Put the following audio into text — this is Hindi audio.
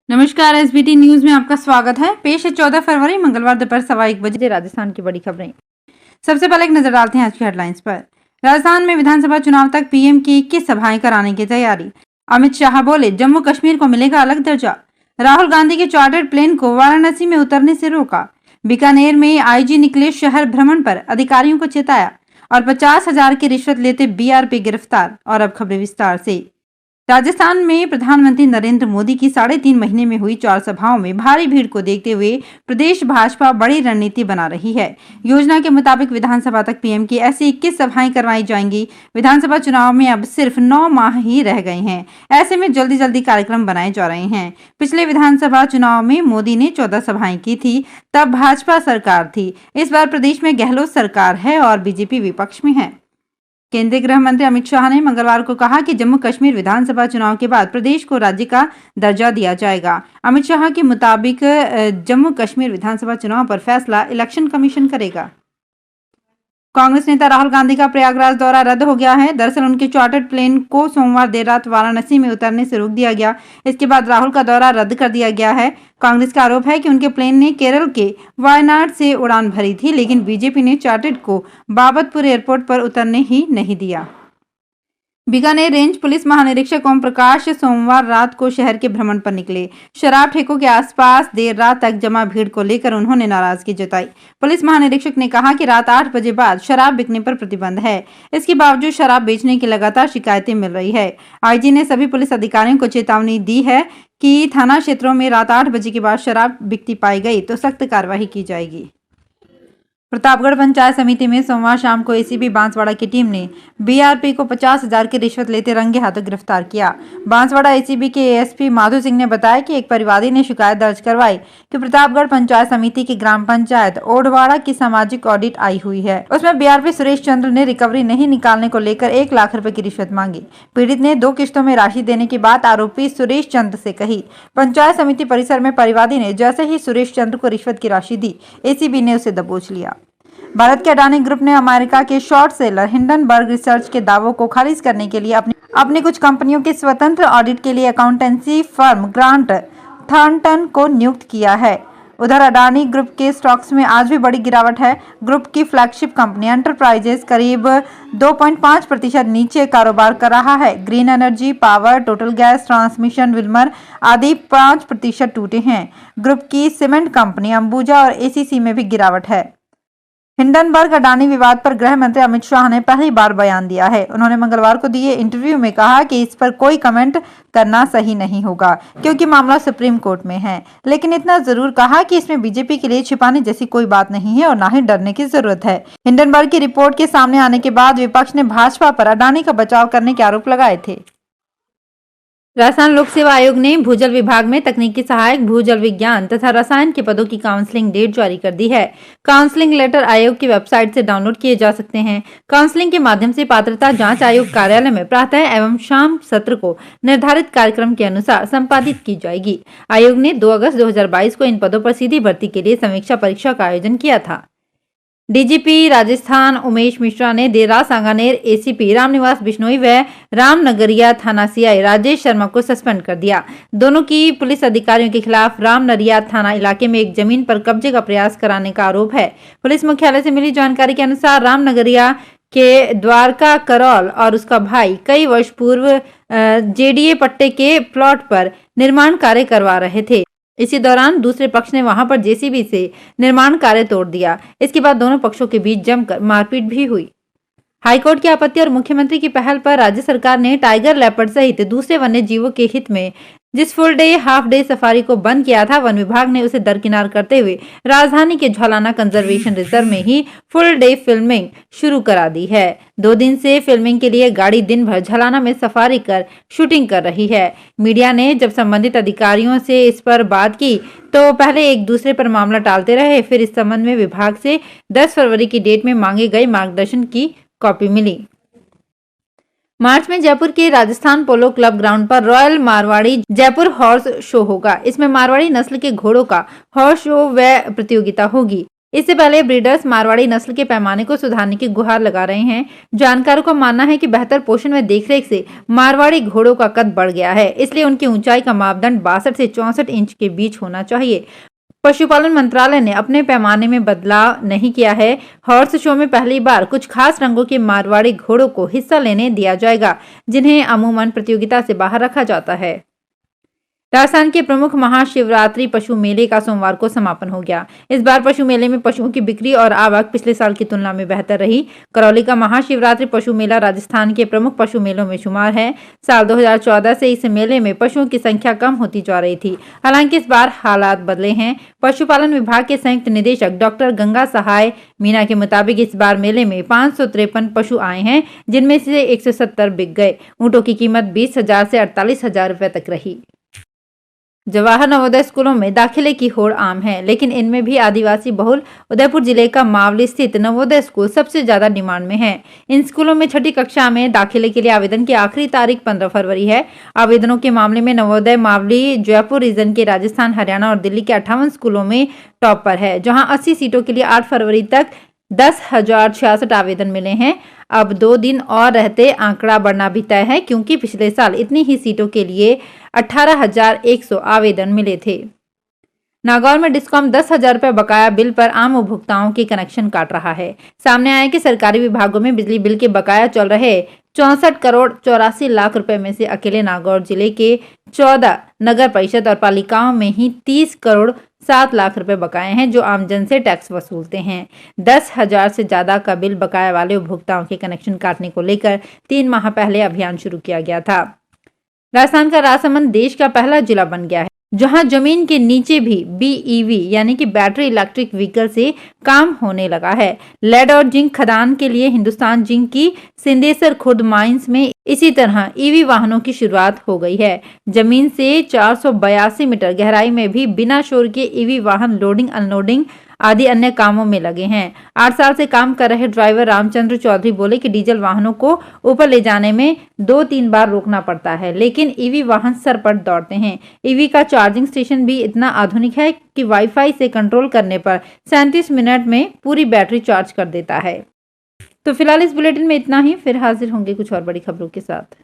नमस्कार, एसबीटी न्यूज में आपका स्वागत है। पेश है 14 फरवरी मंगलवार दोपहर 1:15 बजे राजस्थान की बड़ी खबरें। सबसे पहले एक नजर डालते हैं आज की हेडलाइंस पर। राजस्थान में विधानसभा चुनाव तक पीएम की 21 सभाएं कराने की तैयारी। अमित शाह बोले, जम्मू कश्मीर को मिलेगा अलग दर्जा। राहुल गांधी के चार्टर्ड प्लेन को वाराणसी में उतरने से रोका। बीकानेर में आईजी निकले शहर भ्रमण पर, अधिकारियों को चेताया। और 50,000 की रिश्वत लेते बीआरपी गिरफ्तार। और अब खबरें विस्तार से। राजस्थान में प्रधानमंत्री नरेंद्र मोदी की 3.5 महीने में हुई 4 सभाओं में भारी भीड़ को देखते हुए प्रदेश भाजपा बड़ी रणनीति बना रही है। योजना के मुताबिक विधानसभा तक पीएम की ऐसी 21 सभाएं करवाई जाएंगी। विधानसभा चुनाव में अब सिर्फ 9 माह ही रह गए हैं। ऐसे में जल्दी जल्दी कार्यक्रम बनाए जा रहे हैं। पिछले विधानसभा चुनाव में मोदी ने 14 सभाएं की थी, तब भाजपा सरकार थी। इस बार प्रदेश में गहलोत सरकार है और बीजेपी विपक्ष में है। केंद्रीय गृह मंत्री अमित शाह ने मंगलवार को कहा कि जम्मू कश्मीर विधानसभा चुनाव के बाद प्रदेश को राज्य का दर्जा दिया जाएगा। अमित शाह के मुताबिक जम्मू कश्मीर विधानसभा चुनाव पर फैसला इलेक्शन कमीशन करेगा। कांग्रेस नेता राहुल गांधी का प्रयागराज दौरा रद्द हो गया है। दरअसल उनके चार्टर्ड प्लेन को सोमवार देर रात वाराणसी में उतरने से रोक दिया गया। इसके बाद राहुल का दौरा रद्द कर दिया गया है। कांग्रेस का आरोप है कि उनके प्लेन ने केरल के वायनाड से उड़ान भरी थी, लेकिन बीजेपी ने चार्टर्ड को बाबतपुर एयरपोर्ट पर उतरने ही नहीं दिया। बीकानेर रेंज पुलिस महानिरीक्षक ओम प्रकाश सोमवार रात को शहर के भ्रमण पर निकले। शराब ठेकों के आसपास देर रात तक जमा भीड़ को लेकर उन्होंने नाराजगी जताई। पुलिस महानिरीक्षक ने कहा कि रात 8 बजे बाद शराब बिकने पर प्रतिबंध है। इसके बावजूद शराब बेचने की लगातार शिकायतें मिल रही है। आईजी ने सभी पुलिस अधिकारियों को चेतावनी दी है कि थाना क्षेत्रों में रात 8 बजे के बाद शराब बिकती पाई गई तो सख्त कार्रवाई की जाएगी। प्रतापगढ़ पंचायत समिति में सोमवार शाम को एसीबी बांसवाड़ा की टीम ने बीआरपी को 50,000 की रिश्वत लेते रंगे हाथों गिरफ्तार किया। बांसवाड़ा एसीबी के एएसपी माधु सिंह ने बताया कि एक परिवादी ने शिकायत दर्ज करवाई कि प्रतापगढ़ पंचायत समिति की ग्राम पंचायत ओडवाड़ा की सामाजिक ऑडिट आई हुई है। उसमें बीआरपी सुरेश चंद्र ने रिकवरी नहीं निकालने को लेकर 1 लाख रुपए की रिश्वत मांगी। पीड़ित ने 2 किस्तों में राशि देने की बात आरोपी सुरेश चंद्र से कही। पंचायत समिति परिसर में परिवादी ने जैसे ही सुरेश चंद्र को रिश्वत की राशि दी, एसीबी ने उसे दबोच लिया। भारत के अडानी ग्रुप ने अमेरिका के शॉर्ट सेलर हिंडनबर्ग रिसर्च के दावों को खारिज करने के लिए अपनी कुछ कंपनियों के स्वतंत्र ऑडिट के लिए अकाउंटेंसी फर्म ग्रांट थॉर्नटन को नियुक्त किया है। उधर अडानी ग्रुप के स्टॉक्स में आज भी बड़ी गिरावट है। ग्रुप की फ्लैगशिप कंपनी एंटरप्राइजेस करीब 2.5% नीचे कारोबार कर रहा है। Green energy, power, total gas transmission, Wilmer आदि 5% टूटे हैं। ग्रुप की सीमेंट कंपनी अंबुजा और एसीसी में भी गिरावट है। हिंडनबर्ग अडानी विवाद पर गृह मंत्री अमित शाह ने पहली बार बयान दिया है। उन्होंने मंगलवार को दिए इंटरव्यू में कहा कि इस पर कोई कमेंट करना सही नहीं होगा क्योंकि मामला सुप्रीम कोर्ट में है, लेकिन इतना जरूर कहा कि इसमें बीजेपी के लिए छिपाने जैसी कोई बात नहीं है और ना ही डरने की जरूरत है। हिंडनबर्ग की रिपोर्ट के सामने आने के बाद विपक्ष ने भाजपा पर अडानी का बचाव करने के आरोप लगाए थे। राजस्थान लोक सेवा आयोग ने भूजल विभाग में तकनीकी सहायक भूजल विज्ञान तथा रसायन के पदों की काउंसलिंग डेट जारी कर दी है। काउंसलिंग लेटर आयोग की वेबसाइट से डाउनलोड किए जा सकते हैं। काउंसलिंग के माध्यम से पात्रता जांच आयोग कार्यालय में प्रातः एवं शाम सत्र को निर्धारित कार्यक्रम के अनुसार संपादित की जाएगी। आयोग ने 2 अगस्त 2022 को इन पदों पर सीधी भर्ती के लिए समीक्षा परीक्षा का आयोजन किया था। डीजीपी राजस्थान उमेश मिश्रा ने देर रात सांगानेर एसीपी रामनिवास बिश्नोई व रामनगरिया थाना सीआई राजेश शर्मा को सस्पेंड कर दिया। दोनों की पुलिस अधिकारियों के खिलाफ रामनगरिया थाना इलाके में एक जमीन पर कब्जे का प्रयास कराने का आरोप है। पुलिस मुख्यालय से मिली जानकारी के अनुसार रामनगरिया के द्वारका करौल और उसका भाई कई वर्ष पूर्व जेडीए पट्टे के प्लॉट पर निर्माण कार्य करवा रहे थे। इसी दौरान दूसरे पक्ष ने वहां पर जेसीबी से निर्माण कार्य तोड़ दिया। इसके बाद दोनों पक्षों के बीच जमकर मारपीट भी हुई। हाईकोर्ट की आपत्ति और मुख्यमंत्री की पहल पर राज्य सरकार ने टाइगर लेपर्ड सहित दूसरे वन्य जीवों के हित में जिस full day half day safari को बंद किया था, वन विभाग ने उसे दरकिनार करते हुए राजधानी के झलाना कंजर्वेशन रिजर्व में ही फुल डे फिल्मिंग शुरू करा दी है। 2 दिन से फिल्मिंग के लिए गाड़ी दिन भर झलाना में सफारी कर शूटिंग कर रही है। मीडिया ने जब संबंधित अधिकारियों से इस पर बात की तो पहले एक दूसरे पर मामला टालते रहे। फिर इस संबंध में विभाग से 10 फरवरी की डेट में मांगे गए मार्गदर्शन की कॉपी मिली। मार्च में जयपुर के राजस्थान पोलो क्लब ग्राउंड पर royal Marwari Jaipur horse show होगा। इसमें मारवाड़ी नस्ल के घोड़ों का हॉर्स शो व प्रतियोगिता होगी। इससे पहले ब्रीडर्स मारवाड़ी नस्ल के पैमाने को सुधारने की गुहार लगा रहे हैं। जानकारों का मानना है कि बेहतर पोषण व देखरेख से मारवाड़ी घोड़ों का कद बढ़ गया है, इसलिए उनकी ऊंचाई का मापदंड 62 से 64 इंच के बीच होना चाहिए। पशुपालन मंत्रालय ने अपने पैमाने में बदलाव नहीं किया है। हॉर्स शो में पहली बार कुछ खास रंगों के मारवाड़ी घोड़ों को हिस्सा लेने दिया जाएगा, जिन्हें अमूमन प्रतियोगिता से बाहर रखा जाता है। राजस्थान के प्रमुख महाशिवरात्रि पशु मेले का सोमवार को समापन हो गया। इस बार पशु मेले में पशुओं की बिक्री और आवक पिछले साल की तुलना में बेहतर रही। करौली का महाशिवरात्रि पशु मेला राजस्थान के प्रमुख पशु मेलों में शुमार है। साल 2014 से इस मेले में पशुओं की संख्या कम होती जा रही थी, हालांकि इस बार हालात बदले हैं। पशुपालन विभाग के संयुक्त निदेशक डॉक्टर गंगा सहाय मीना के मुताबिक इस बार मेले में 553 पशु आए हैं, जिनमें से 170 बिक गए। ऊँटों की कीमत 20,000 से 48,000 रुपए तक रही। जवाहर नवोदय स्कूलों में दाखिले की होड़ आम है, लेकिन इनमें भी आदिवासी बहुल उदयपुर जिले का मावली स्थित नवोदय स्कूल सबसे ज्यादा डिमांड में है। इन स्कूलों में छठी कक्षा में दाखिले के लिए आवेदन की आखिरी तारीख 15 फरवरी है। आवेदनों के मामले में नवोदय मावली जयपुर रीजन के राजस्थान, हरियाणा और दिल्ली के 58 स्कूलों में टॉप पर है, जहां 80 सीटों के लिए 8 फरवरी तक 10,066 आवेदन मिले हैं। अब 2 दिन और रहते आंकड़ा बढ़ना भी तय है, क्योंकि पिछले साल इतनी ही सीटों के लिए 18,100 आवेदन मिले थे। नागौर में डिस्कॉम 10,000 रुपए बकाया बिल पर आम उपभोक्ताओं के कनेक्शन काट रहा है। सामने आया कि सरकारी विभागों में बिजली बिल के बकाया चल रहे 64 करोड़ 84 लाख रुपए में से अकेले नागौर जिले के 14 नगर परिषद और पालिकाओं में ही 30 करोड़ 7 लाख रुपए बकाए हैं, जो आमजन से टैक्स वसूलते हैं। 10,000 से ज्यादा का बिल बकाया वाले उपभोक्ताओं के कनेक्शन काटने को लेकर 3 माह पहले अभियान शुरू किया गया था। राजस्थान का राजसमंद देश का पहला जिला बन गया है, जहां जमीन के नीचे भी BEV यानी कि बैटरी इलेक्ट्रिक व्हीकल से काम होने लगा है। लेड और जिंक खदान के लिए हिंदुस्तान जिंक की सिंदेसर खुर्द माइंस में इसी तरह EV वाहनों की शुरुआत हो गई है। जमीन से 482 मीटर गहराई में भी बिना शोर के EV वाहन लोडिंग, अनलोडिंग आदि अन्य कामों में लगे हैं। 8 साल से काम कर रहे ड्राइवर रामचंद्र चौधरी बोले कि डीजल वाहनों को ऊपर ले जाने में 2-3 बार रोकना पड़ता है, लेकिन EV वाहन सर पर दौड़ते हैं। EV का चार्जिंग स्टेशन भी इतना आधुनिक है कि वाईफाई से कंट्रोल करने पर 37 मिनट में पूरी बैटरी चार्ज कर देता है। तो फिलहाल इस बुलेटिन में इतना ही, फिर हाजिर होंगे कुछ और बड़ी खबरों के साथ।